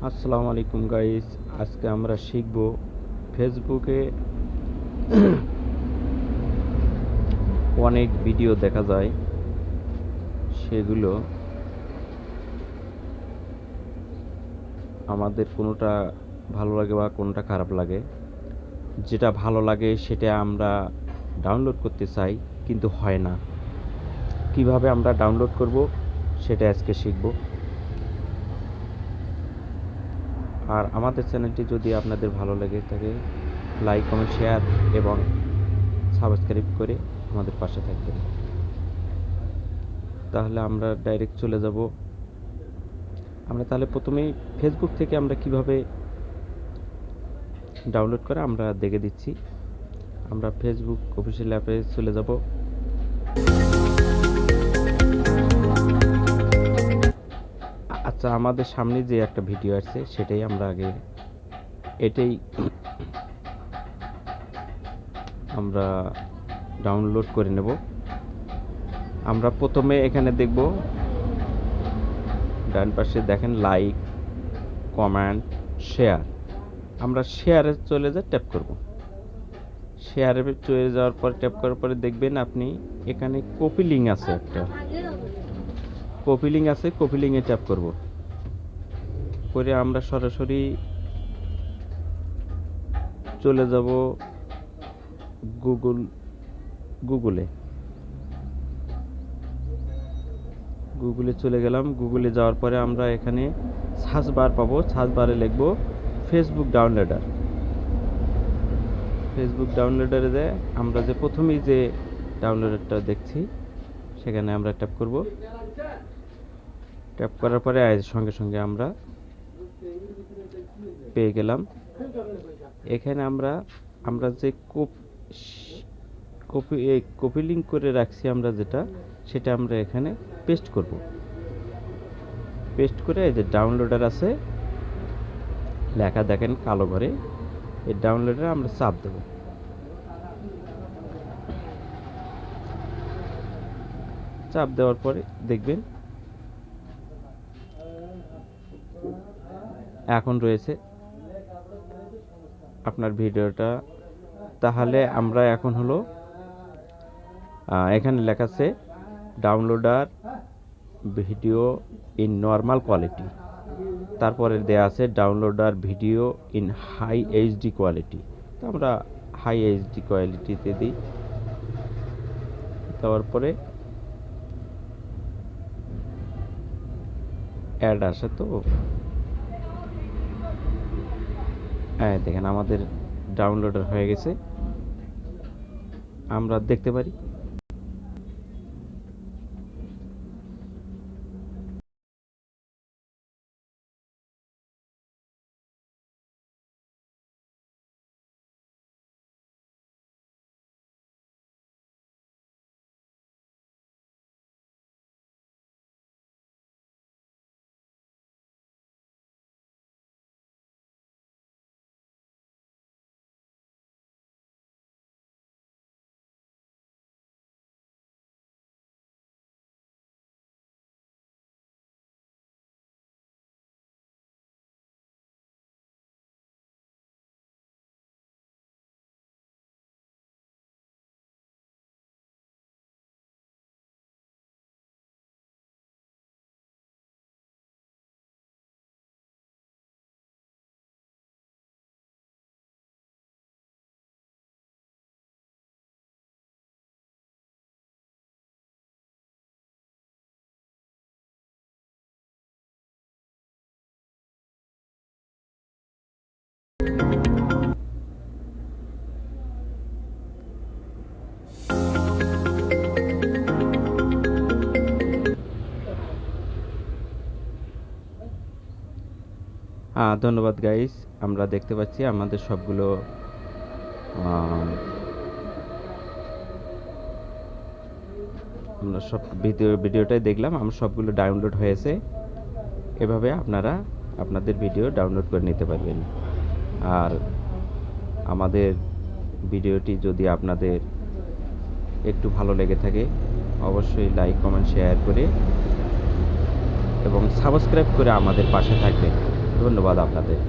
আসসালামু আলাইকুম গাইস। আজকে আমরা শিখব ফেসবুকে অনেক ভিডিও দেখা যায়, সেগুলো আমাদের কোনোটা ভালো লাগে বা কোনোটা খারাপ লাগে। যেটা ভালো লাগে সেটা আমরা ডাউনলোড করতে চাই, কিন্তু হয় না। কিভাবে আমরা ডাউনলোড করব সেটা আজকে শিখব। আর আমাদের চ্যানেলটি যদি আপনাদের ভালো লাগে থাকে, লাইক কমেন্ট শেয়ার এবং সাবস্ক্রাইব করে আমাদের পাশে থাকবেন। তাহলে আমরা ডাইরেক্ট চলে যাব। আমরা তাহলে প্রথমেই ফেসবুক থেকে আমরা কিভাবে ডাউনলোড করে আমরা দেখে দিচ্ছি। আমরা ফেসবুক অফিসিয়াল অ্যাপে চলে যাব। আচ্ছা, আমাদের সামনে যে একটা ভিডিও আসছে সেটাই আমরা আগে এটাই আমরা ডাউনলোড করে নেব। আমরা প্রথমে এখানে দেখব, ডান পাশে দেখেন লাইক, কমেন্ট, শেয়ার। আমরা শেয়ারে চলে যা ট্যাপ করব। শেয়ারে চলে যাওয়ার পর ট্যাপ করার পরে দেখবেন আপনি এখানে কপি লিঙ্ক আছে, একটা কপি লিঙ্ক আছে, কপি লিঙ্কে ট্যাপ করব। করে আমরা সরাসরি চলে যাব গুগলে গুগলে চলে গেলাম। গুগলে যাওয়ার পরে আমরা এখানে সার্চ বার পাবো। সার্চ বারে লিখব ফেসবুক ডাউনলোডার। ফেসবুক ডাউনলোডারে যায় আমরা যে প্রথমেই যে ডাউনলোডারটা দেখছি সেখানে আমরা ট্যাপ করব। ট্যাপ করার পরে সঙ্গে সঙ্গে আমরা পেয়ে গেলাম। এখানে আমরা আমরা যে কপি লিঙ্ক করে রাখছি আমরা, সেটা আমরা এখানে পেস্ট করব। পেস্ট করে এই যে ডাউনলোডার আছে লেখা দেখেন কালো ঘরে, এই ডাউনলোডারে আমরা চাপ দেব। চাপ দেওয়ার পরে দেখবেন এখন রয়েছে আপনার ভিডিওটা। তাহলে আমরা এখন হলো এখানে লেখা আছে downloader video in normal quality, তারপরে দেয়া আছে downloader video in high HD quality. তো আমরা হাই এইচডি কোয়ালিটিতে দিই। দেওয়ার পরে অ্যাড আসে, তো দেখেন আমাদের ডাউনলোডার হয়ে গেছে, আমরা দেখতে পারি। ধন্যবাদ গাইস। আমরা দেখতে পাচ্ছি আমাদের সবগুলো আমরা সব ভিডিওটাই দেখলাম, আমরা সবগুলো ডাউনলোড হয়েছে। এভাবে আপনারা আপনাদের ভিডিও ডাউনলোড করে নিতে পারবেন। আর আমাদের ভিডিওটি যদি আপনাদের একটু ভালো লেগে থাকে অবশ্যই লাইক কমেন্ট শেয়ার করে এবং সাবস্ক্রাইব করে আমাদের পাশে থাকবেন। ধন্যবাদ আপনাদের।